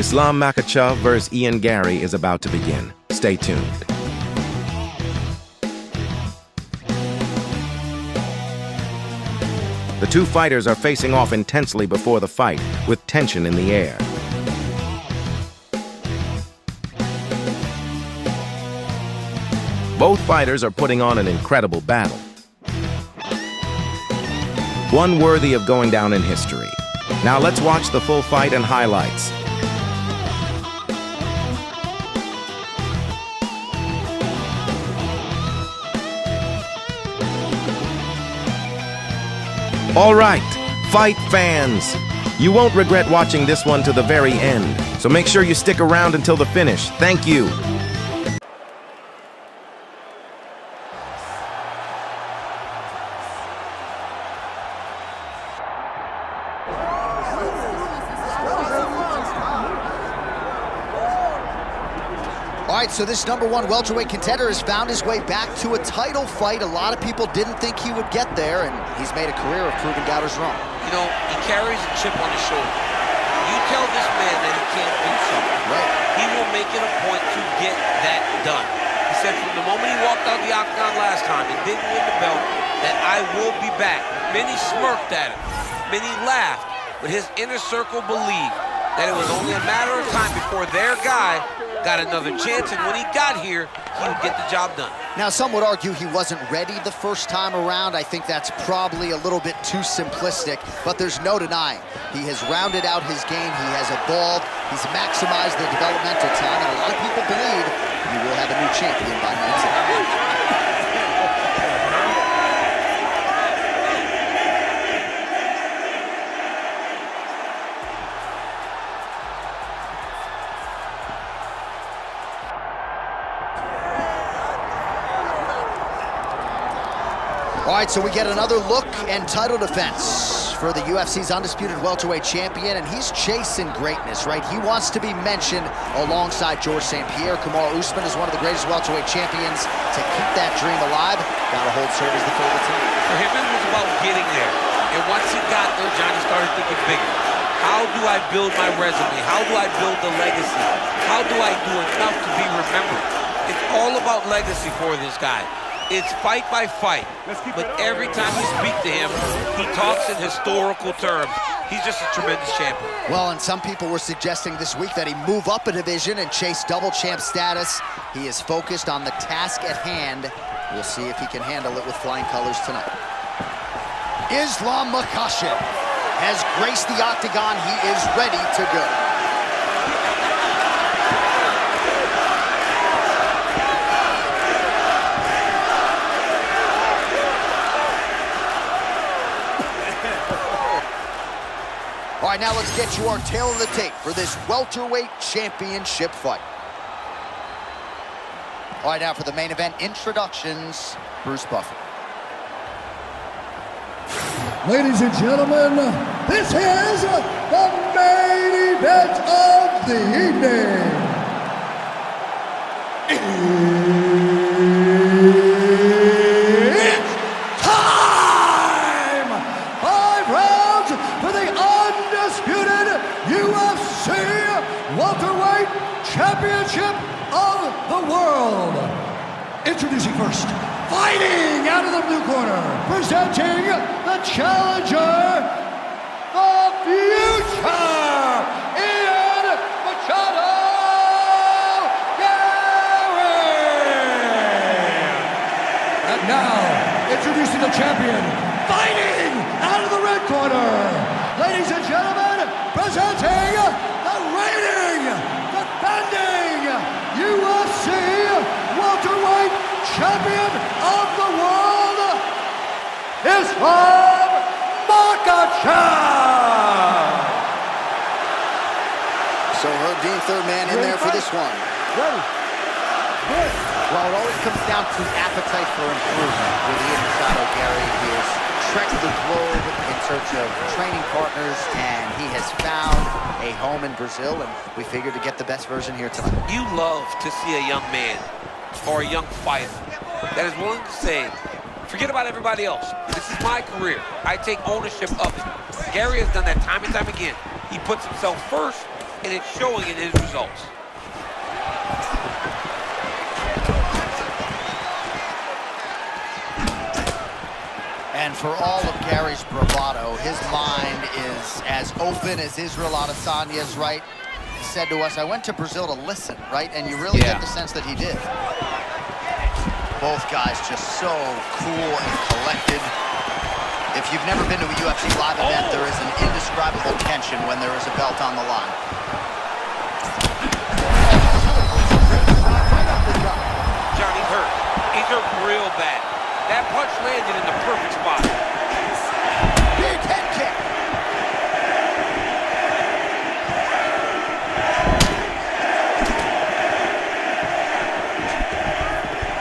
ИСЛАМ МAKHACHEV vs. ГЭRRИ is about to begin. Stay tuned. The two fighters are facing off intensely before the fight, with tension in the air. Both fighters are putting on an incredible battle. One worthy of going down in history. Now let's watch the full fight and highlights. All right, fight fans. You won't regret watching this one to the very end, so make sure you stick around until the finish. Thank you. All right, so this #1 welterweight contender has found his way back to a title fight. A lot of people didn't think he would get there, and he's made a career of proving doubters wrong. You know, he carries a chip on his shoulder. You tell this man that he can't do something, right? He will make it a point to get that done. He said from the moment he walked out the octagon last time and didn't win the belt, that I will be back. Many smirked at him, many laughed, but his inner circle believed that it was only a matter of time before their guy got another chance, and when he got here, he would get the job done. Now, some would argue he wasn't ready the first time around. I think that's probably a little bit too simplistic, but there's no denying. He has rounded out his game, he has evolved, he's maximized the developmental time, and a lot of people believe he will have a new champion by next year. All right, so we get another look and title defense for the UFC's undisputed welterweight champion, and he's chasing greatness, right? He wants to be mentioned alongside Georges St-Pierre. Kamaru Usman is one of the greatest welterweight champions. To keep that dream alive, gotta hold serve as the favorite team. For him, it was about getting there. And once he got there, Johnny started thinking bigger. How do I build my resume? How do I build the legacy? How do I do enough to be remembered? It's all about legacy for this guy. It's fight by fight, but every time you speak to him, he talks in historical terms. He's just a tremendous champion. Well, and some people were suggesting this week that he move up a division and chase double champ status. He is focused on the task at hand. We'll see if he can handle it with flying colors tonight. ИСЛАМ МАХАЧЕВ has graced the octagon. He is ready to go. All right, now let's get you our tail of the tape for this welterweight championship fight. All right, now for the main event introductions, Bruce Buffer. Ladies and gentlemen, this is the main event of the evening. It's time! 5 rounds for the undisputed UFC welterweight championship of the world. Introducing first, fighting out of the blue corner, presenting the challenger, the future, Ian Machado Garry. And now, introducing the champion, fighting out of the red corner, ladies and gentlemen, presenting the reigning, defending UFC welterweight champion of the world, ИСЛАМ МАХАЧЕВ. So Herb Dean, third man in there for this one. Well, it always comes down to appetite for improvement with Ian Machado Garry. He has trekked the globe in search of training partners, and he has found a home in Brazil, and we figured to get the best version here tonight. You love to see a young man or a young fighter that is willing to say, forget about everybody else. This is my career. I take ownership of it. Garry has done that time and time again. He puts himself first, and it's showing in his results. And for all of Gary's bravado, his mind is as open as Israel Adesanya's, right? He said to us, I went to Brazil to listen, right? And you really get the sense that he did. Both guys just so cool and collected. If you've never been to a UFC live event, there is an indescribable tension when there is a belt on the line. Johnny's hurt. He's hurt real bad. That punch landed in the perfect spot. Big head kick.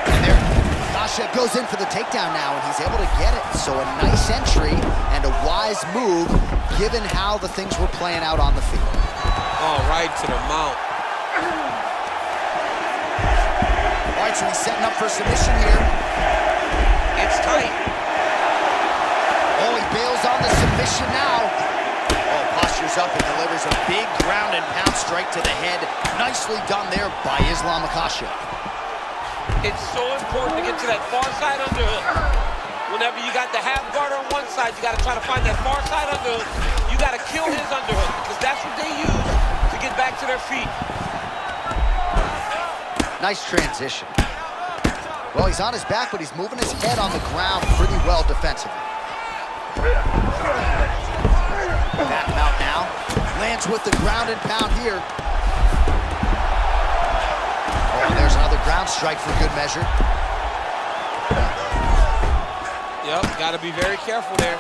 And there, Makhachev goes in for the takedown now, and he's able to get it. So a nice entry and a wise move, given how the things were playing out on the field. Oh, right to the mount. All right, so he's setting up for submission here. It's tight. Oh, he bails on the submission now. Oh, postures up and delivers a big ground and pound strike to the head. Nicely done there by ИСЛАМ Makhachev. It's so important to get to that far side underhook. Whenever you got the half guard on one side, you got to try to find that far side underhook. You got to kill his underhook because that's what they use to get back to their feet. Nice transition. Well, he's on his back, but he's moving his head on the ground pretty well defensively. Back him out now. Lands with the ground and pound here. Oh, and there's another ground strike for good measure. Yep, got to be very careful there.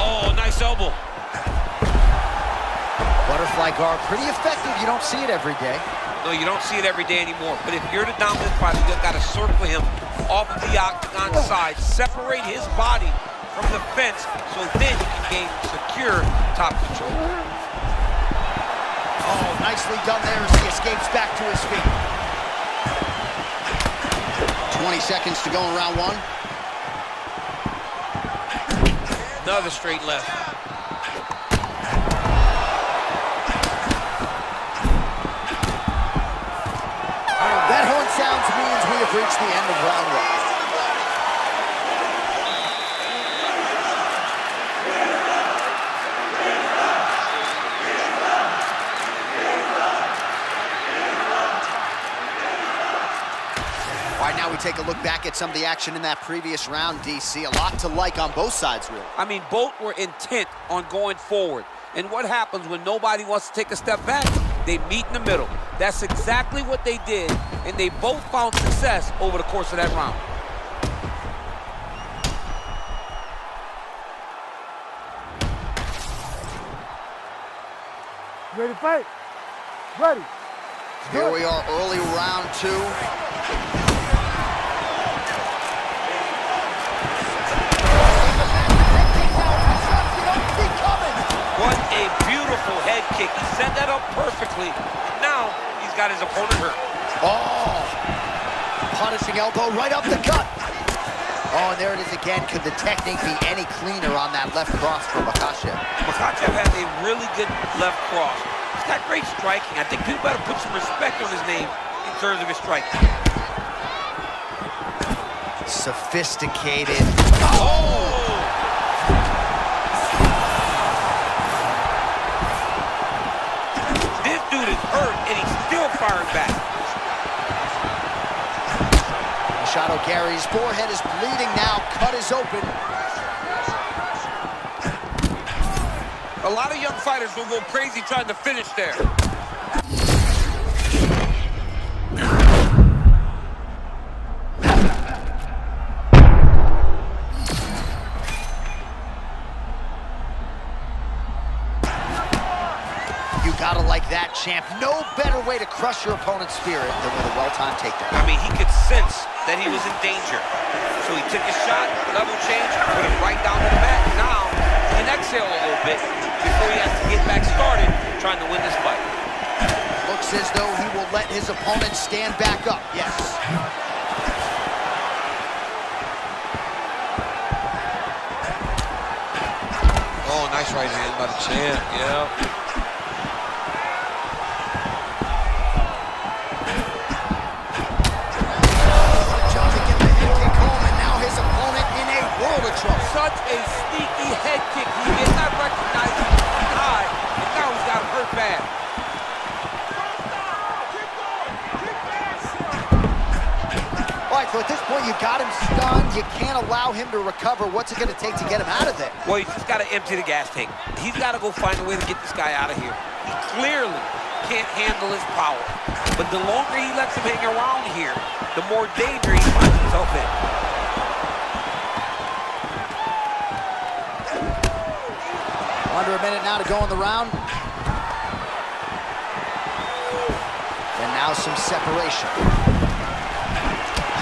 Oh, nice elbow. Butterfly guard, pretty effective. You don't see it every day. No, you don't see it every day anymore. But if you're the dominant fighter, you've got to circle him off of the octagon side, separate his body from the fence, so then you can gain secure top control. Oh, nicely done there as he escapes back to his feet. 20 seconds to go in round one. Another straight left. That horn sounds means we have reached the end of round one. All right, now we take a look back at some of the action in that previous round, DC. A lot to like on both sides, really. I mean, both were intent on going forward. And what happens when nobody wants to take a step back? They meet in the middle. That's exactly what they did, and they both found success over the course of that round. Ready to fight? Ready. Here we are, early round two. What a beautiful head kick. He set that up perfectly. Now, he's got his opponent hurt. Oh, punishing elbow right up the gut. Oh, and there it is again. Could the technique be any cleaner on that left cross for Makhachev? Makhachev has a really good left cross. He's got great striking. I think people better put some respect on his name in terms of his striking. Sophisticated. Oh! This dude is hurt, and he's still firing back. Machado Gary's forehead is bleeding now. Cut is open. A lot of young fighters will go crazy trying to finish there. You gotta like that, champ. No better way to crush your opponent's spirit than with a well-timed takedown. I mean, he could sense that he was in danger. So he took his shot, level change, put it right down to the mat. Now, he can exhale a little bit before he has to get back started trying to win this fight. Looks as though he will let his opponent stand back up. Yes. Oh, nice right hand by the champ, yeah. Such a sneaky head kick. He did not recognize he was coming high, and now he's got him hurt bad. All right, so at this point, you got him stunned. You can't allow him to recover. What's it going to take to get him out of there? Well, he's just got to empty the gas tank. He's got to go find a way to get this guy out of here. He clearly can't handle his power. But the longer he lets him hang around here, the more danger he finds himself in. Under a minute now to go in the round. And now some separation.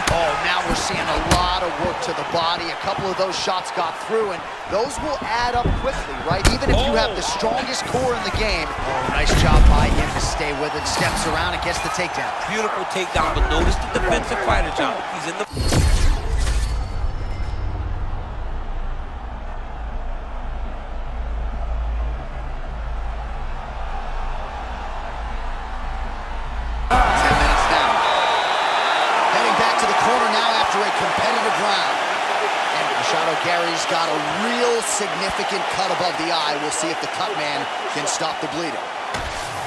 Oh, now we're seeing a lot of work to the body. A couple of those shots got through, and those will add up quickly, right? Even if you have the strongest core in the game. Oh, nice job by him to stay with it. Steps around and gets the takedown. Beautiful takedown, but notice the defensive fighter, John. He's in the... 10 minutes now. Heading back to the corner now after a competitive round. And Machado Gary's got a real significant cut above the eye. We'll see if the cut man can stop the bleeding.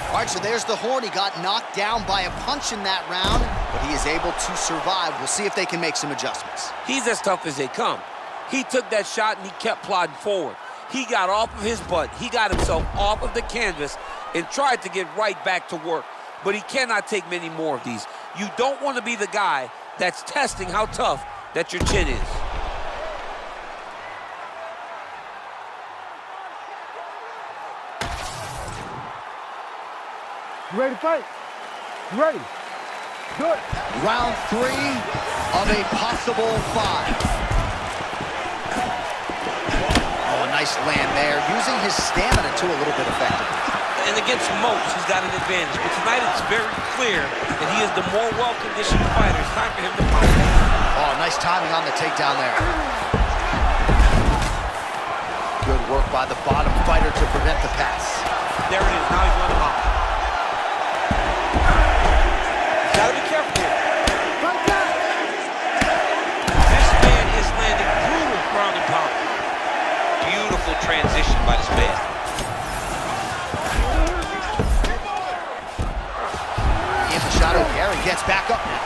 All right, so there's the horn. He got knocked down by a punch in that round, but he is able to survive. We'll see if they can make some adjustments. He's as tough as they come. He took that shot and he kept plodding forward. He got off of his butt. He got himself off of the canvas and tried to get right back to work. But he cannot take many more of these. You don't want to be the guy that's testing how tough that your chin is. You ready to fight? You ready? Good. Round 3 of a possible 5. Oh, a nice land there. Using his stamina, too, a little bit effective. And against most, he's got an advantage. But tonight, it's very clear that he is the more well-conditioned fighter. It's time for him to fight. Oh, nice timing on the takedown there. Good work by the bottom fighter to prevent the pass. There it is. Now he's on the mount. He's got to be careful here. This man is landing brutal ground and pound. Beautiful transition by this man. Machado Gary gets back up now.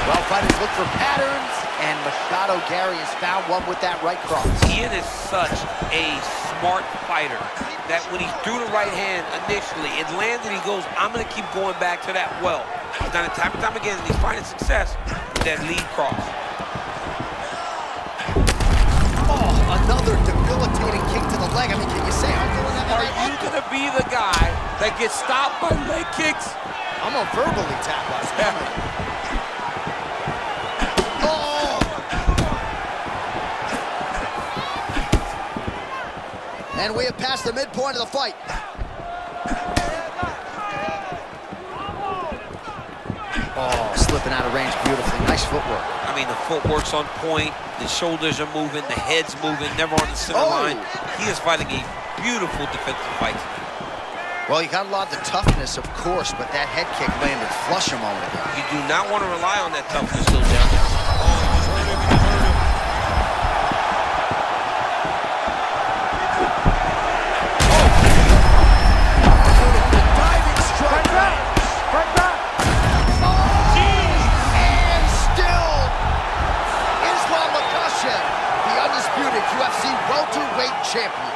Well, fighters look for patterns, and Machado Gary has found one with that right cross. Ian is such a smart fighter that when he threw the right hand initially, it landed, he goes, I'm going to keep going back to that well. He's done it time and time again, and he's finding success with that lead cross. Oh, another debilitating kick to the leg. I mean, can you say uncle in that? Are you going to be the guy that gets stopped by leg kicks? I'm going to verbally tap us. Oh! And we have passed the midpoint of the fight. Oh, slipping out of range beautifully. Nice footwork. I mean, the footwork's on point, the shoulders are moving, the head's moving, never on the center line. He is fighting a beautiful defensive fight. Well, he got a lot of the toughness, of course, but that head kick landed flush a moment ago. You do not want to rely on that toughness still, John. UFC welterweight champion.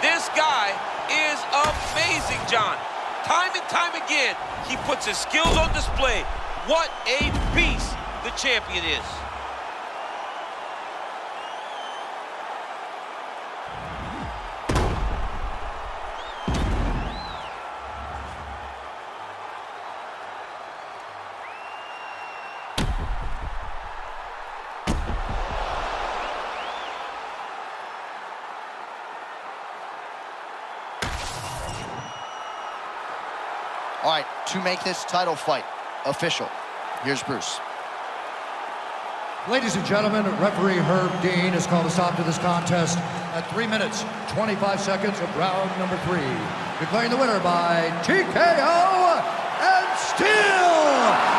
This guy is amazing, John. Time and time again, he puts his skills on display. What a beast the champion is. All right, to make this title fight official, here's Bruce. Ladies and gentlemen, referee Herb Dean has called a stop to this contest at 3 minutes, 25 seconds of round number 3. Declaring the winner by TKO and still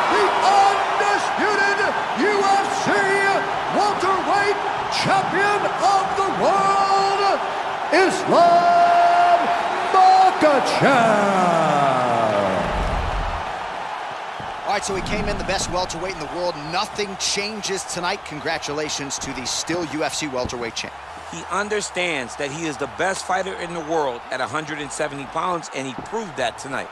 the undisputed welterweight champion of the world, ИСЛАМ МАХАЧЕВ. All right, so he came in the best welterweight in the world. Nothing changes tonight. Congratulations to the still UFC welterweight champ. He understands that he is the best fighter in the world at 170 pounds, and he proved that tonight.